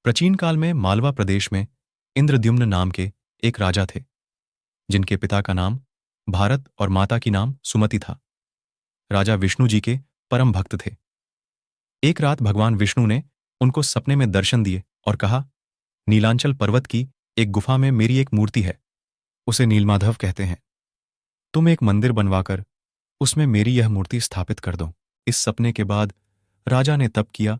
प्राचीन काल में मालवा प्रदेश में इंद्रद्युम्न नाम के एक राजा थे, जिनके पिता का नाम भारत और माता की नाम सुमति था। राजा विष्णु जी के परम भक्त थे। एक रात भगवान विष्णु ने उनको सपने में दर्शन दिए और कहा, नीलांचल पर्वत की एक गुफा में मेरी एक मूर्ति है, उसे नीलमाधव कहते हैं। तुम एक मंदिर बनवाकर उसमें मेरी यह मूर्ति स्थापित कर दो। इस सपने के बाद राजा ने तप किया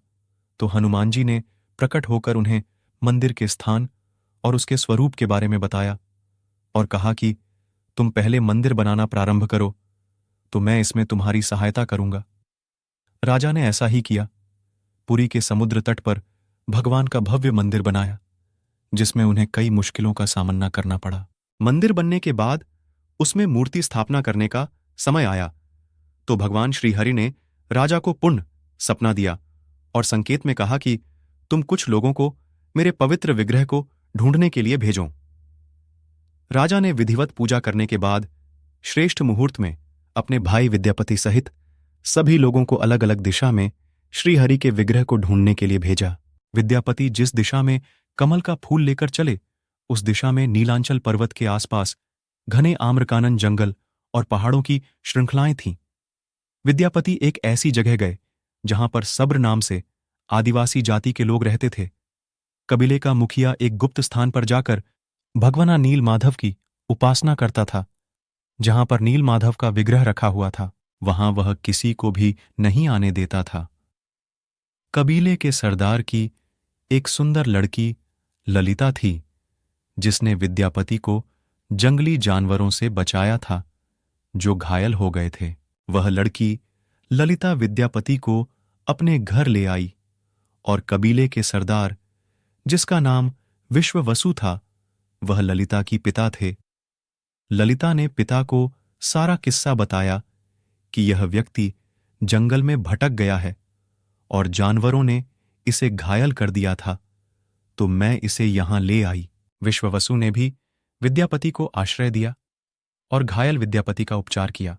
तो हनुमान जी ने प्रकट होकर उन्हें मंदिर के स्थान और उसके स्वरूप के बारे में बताया और कहा कि तुम पहले मंदिर बनाना प्रारंभ करो तो मैं इसमें तुम्हारी सहायता करूंगा। राजा ने ऐसा ही किया। पुरी के समुद्र तट पर भगवान का भव्य मंदिर बनाया, जिसमें उन्हें कई मुश्किलों का सामना करना पड़ा। मंदिर बनने के बाद उसमें मूर्ति स्थापना करने का समय आया तो भगवान श्रीहरि ने राजा को पुनः सपना दिया और संकेत में कहा कि तुम कुछ लोगों को मेरे पवित्र विग्रह को ढूंढने के लिए भेजो। राजा ने विधिवत पूजा करने के बाद श्रेष्ठ मुहूर्त में अपने भाई विद्यापति सहित सभी लोगों को अलग अलग दिशा में श्रीहरि के विग्रह को ढूंढने के लिए भेजा। विद्यापति जिस दिशा में कमल का फूल लेकर चले, उस दिशा में नीलांचल पर्वत के आसपास घने आम्रकानन जंगल और पहाड़ों की श्रृंखलाएं थीं। विद्यापति एक ऐसी जगह गए जहां पर सब्र नाम से आदिवासी जाति के लोग रहते थे। कबीले का मुखिया एक गुप्त स्थान पर जाकर भगवान नीलमाधव की उपासना करता था। जहां पर नीलमाधव का विग्रह रखा हुआ था, वहां वह किसी को भी नहीं आने देता था। कबीले के सरदार की एक सुंदर लड़की ललिता थी, जिसने विद्यापति को जंगली जानवरों से बचाया था जो घायल हो गए थे। वह लड़की ललिता विद्यापति को अपने घर ले आई और कबीले के सरदार, जिसका नाम विश्ववसु था, वह ललिता की पिता थे। ललिता ने पिता को सारा किस्सा बताया कि यह व्यक्ति जंगल में भटक गया है और जानवरों ने इसे घायल कर दिया था, तो मैं इसे यहां ले आई। विश्ववसु ने भी विद्यापति को आश्रय दिया और घायल विद्यापति का उपचार किया।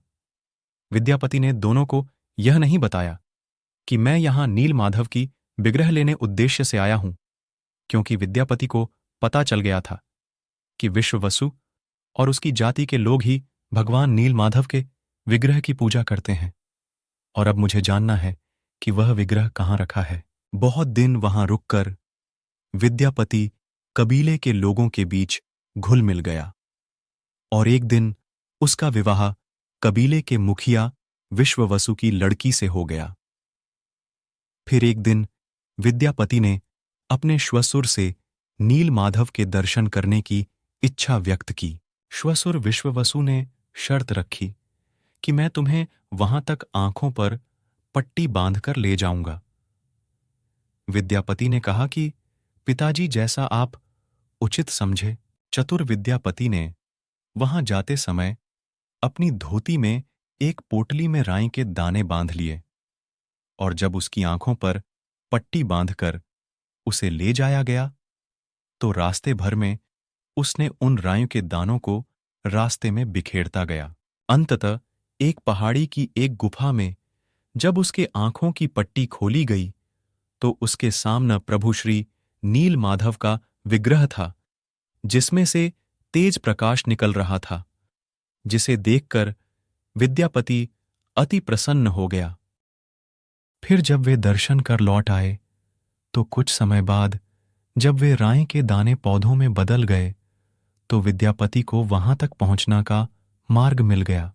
विद्यापति ने दोनों को यह नहीं बताया कि मैं यहां नीलमाधव की विग्रह लेने उद्देश्य से आया हूं, क्योंकि विद्यापति को पता चल गया था कि विश्ववसु और उसकी जाति के लोग ही भगवान नीलमाधव के विग्रह की पूजा करते हैं, और अब मुझे जानना है कि वह विग्रह कहाँ रखा है। बहुत दिन वहां रुककर विद्यापति कबीले के लोगों के बीच घुल मिल गया और एक दिन उसका विवाह कबीले के मुखिया विश्ववसु की लड़की से हो गया। फिर एक दिन विद्यापति ने अपने श्वसुर से नीलमाधव के दर्शन करने की इच्छा व्यक्त की। श्वसुर विश्ववसु ने शर्त रखी कि मैं तुम्हें वहां तक आंखों पर पट्टी बांधकर ले जाऊंगा। विद्यापति ने कहा कि पिताजी, जैसा आप उचित समझे। चतुर विद्यापति ने वहां जाते समय अपनी धोती में एक पोटली में राई के दाने बांध लिए और जब उसकी आंखों पर पट्टी बांधकर उसे ले जाया गया तो रास्ते भर में उसने उन रायों के दानों को रास्ते में बिखेरता गया। अंततः एक पहाड़ी की एक गुफा में जब उसके आंखों की पट्टी खोली गई तो उसके सामने प्रभु श्री नीलमाधव का विग्रह था, जिसमें से तेज प्रकाश निकल रहा था, जिसे देखकर विद्यापति अति प्रसन्न हो गया। फिर जब वे दर्शन कर लौट आए तो कुछ समय बाद जब वे राई के दाने पौधों में बदल गए तो विद्यापति को वहां तक पहुंचना का मार्ग मिल गया।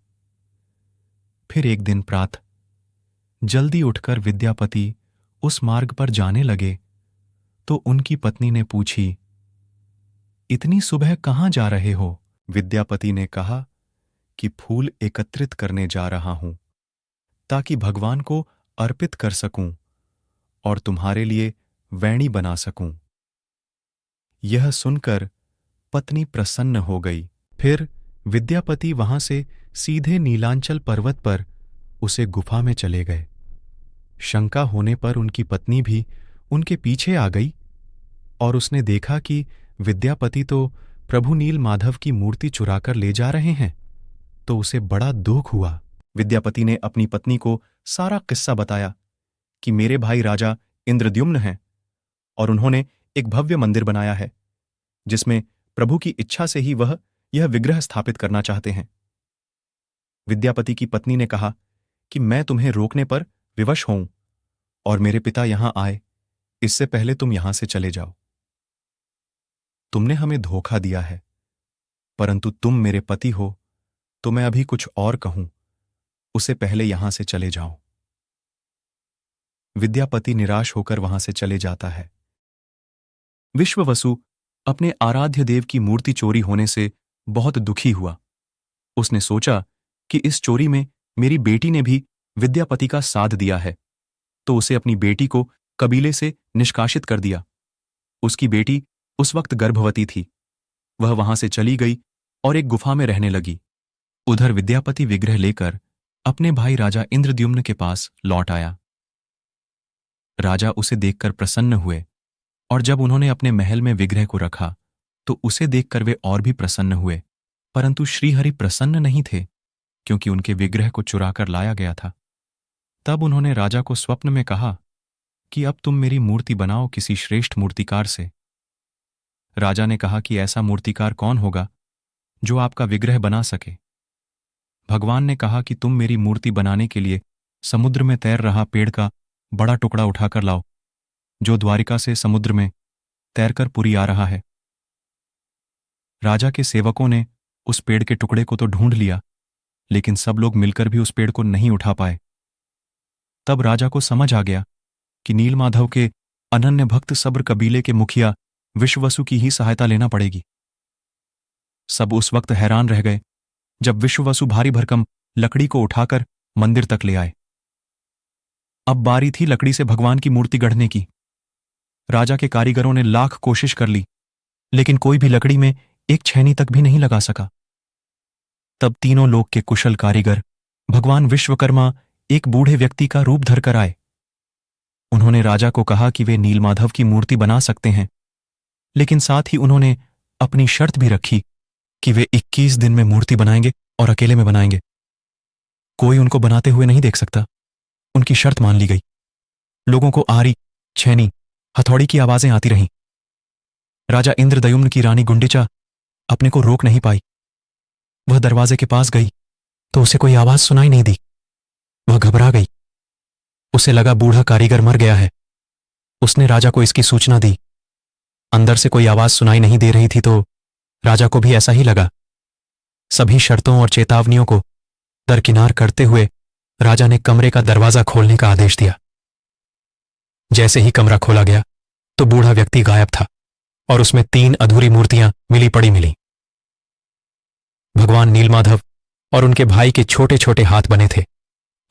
फिर एक दिन प्रातः जल्दी उठकर विद्यापति उस मार्ग पर जाने लगे तो उनकी पत्नी ने पूछी, इतनी सुबह कहाँ जा रहे हो? विद्यापति ने कहा कि फूल एकत्रित करने जा रहा हूं ताकि भगवान को अर्पित कर सकूं और तुम्हारे लिए वैणी बना सकूं। यह सुनकर पत्नी प्रसन्न हो गई। फिर विद्यापति वहां से सीधे नीलांचल पर्वत पर उसे गुफा में चले गए। शंका होने पर उनकी पत्नी भी उनके पीछे आ गई और उसने देखा कि विद्यापति तो प्रभु नीलमाधव की मूर्ति चुराकर ले जा रहे हैं, तो उसे बड़ा दुख हुआ। विद्यापति ने अपनी पत्नी को सारा किस्सा बताया कि मेरे भाई राजा इंद्रद्युम्न हैं और उन्होंने एक भव्य मंदिर बनाया है जिसमें प्रभु की इच्छा से ही वह यह विग्रह स्थापित करना चाहते हैं। विद्यापति की पत्नी ने कहा कि मैं तुम्हें रोकने पर विवश हूं और मेरे पिता यहां आए इससे पहले तुम यहां से चले जाओ। तुमने हमें धोखा दिया है, परंतु तुम मेरे पति हो तो मैं अभी कुछ और कहूं उससे पहले यहां से चले जाओ। विद्यापति निराश होकर वहां से चले जाता है। विश्ववसु अपने आराध्य देव की मूर्ति चोरी होने से बहुत दुखी हुआ। उसने सोचा कि इस चोरी में मेरी बेटी ने भी विद्यापति का साथ दिया है, तो उसे अपनी बेटी को कबीले से निष्कासित कर दिया। उसकी बेटी उस वक्त गर्भवती थी। वह वहां से चली गई और एक गुफा में रहने लगी। उधर विद्यापति विग्रह लेकर अपने भाई राजा इंद्रद्युम्न के पास लौट आया। राजा उसे देखकर प्रसन्न हुए और जब उन्होंने अपने महल में विग्रह को रखा तो उसे देखकर वे और भी प्रसन्न हुए, परंतु श्रीहरि प्रसन्न नहीं थे क्योंकि उनके विग्रह को चुराकर लाया गया था। तब उन्होंने राजा को स्वप्न में कहा कि अब तुम मेरी मूर्ति बनाओ किसी श्रेष्ठ मूर्तिकार से। राजा ने कहा कि ऐसा मूर्तिकार कौन होगा जो आपका विग्रह बना सके। भगवान ने कहा कि तुम मेरी मूर्ति बनाने के लिए समुद्र में तैर रहा पेड़ का बड़ा टुकड़ा उठाकर लाओ, जो द्वारिका से समुद्र में तैरकर पुरी आ रहा है। राजा के सेवकों ने उस पेड़ के टुकड़े को तो ढूंढ लिया, लेकिन सब लोग मिलकर भी उस पेड़ को नहीं उठा पाए। तब राजा को समझ आ गया कि नीलमाधव के अनन्य भक्त सब्र कबीले के मुखिया विश्ववसु की ही सहायता लेना पड़ेगी। सब उस वक्त हैरान रह गए जब विश्ववसु भारी भरकम लकड़ी को उठाकर मंदिर तक ले आए। अब बारी थी लकड़ी से भगवान की मूर्ति गढ़ने की। राजा के कारीगरों ने लाख कोशिश कर ली, लेकिन कोई भी लकड़ी में एक छेनी तक भी नहीं लगा सका। तब तीनों लोक के कुशल कारीगर भगवान विश्वकर्मा एक बूढ़े व्यक्ति का रूप धरकर आए। उन्होंने राजा को कहा कि वे नीलमाधव की मूर्ति बना सकते हैं, लेकिन साथ ही उन्होंने अपनी शर्त भी रखी कि वे 21 दिन में मूर्ति बनाएंगे और अकेले में बनाएंगे। कोई उनको बनाते हुए नहीं देख सकता। उनकी शर्त मान ली गई। लोगों को आरी, छेनी, हथौड़ी की आवाजें आती रहीं। राजा इंद्रद्युम्न की रानी गुंडिचा अपने को रोक नहीं पाई। वह दरवाजे के पास गई तो उसे कोई आवाज सुनाई नहीं दी। वह घबरा गई। उसे लगा बूढ़ा कारीगर मर गया है। उसने राजा को इसकी सूचना दी। अंदर से कोई आवाज सुनाई नहीं दे रही थी तो राजा को भी ऐसा ही लगा। सभी शर्तों और चेतावनियों को दरकिनार करते हुए राजा ने कमरे का दरवाजा खोलने का आदेश दिया। जैसे ही कमरा खोला गया तो बूढ़ा व्यक्ति गायब था और उसमें 3 अधूरी मूर्तियां मिली पड़ी मिली। भगवान नीलमाधव और उनके भाई के छोटे छोटे हाथ बने थे,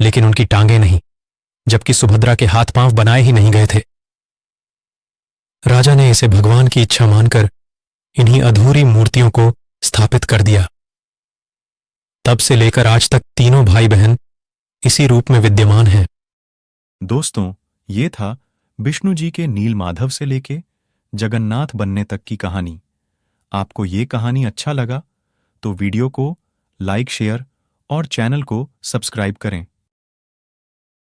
लेकिन उनकी टांगें नहीं, जबकि सुभद्रा के हाथ पांव बनाए ही नहीं गए थे। राजा ने इसे भगवान की इच्छा मानकर इन्हीं अधूरी मूर्तियों को स्थापित कर दिया। तब से लेकर आज तक तीनों भाई बहन इसी रूप में विद्यमान हैं। दोस्तों, ये था विष्णु जी के नीलमाधव से लेके जगन्नाथ बनने तक की कहानी। आपको ये कहानी अच्छा लगा तो वीडियो को लाइक, शेयर और चैनल को सब्सक्राइब करें।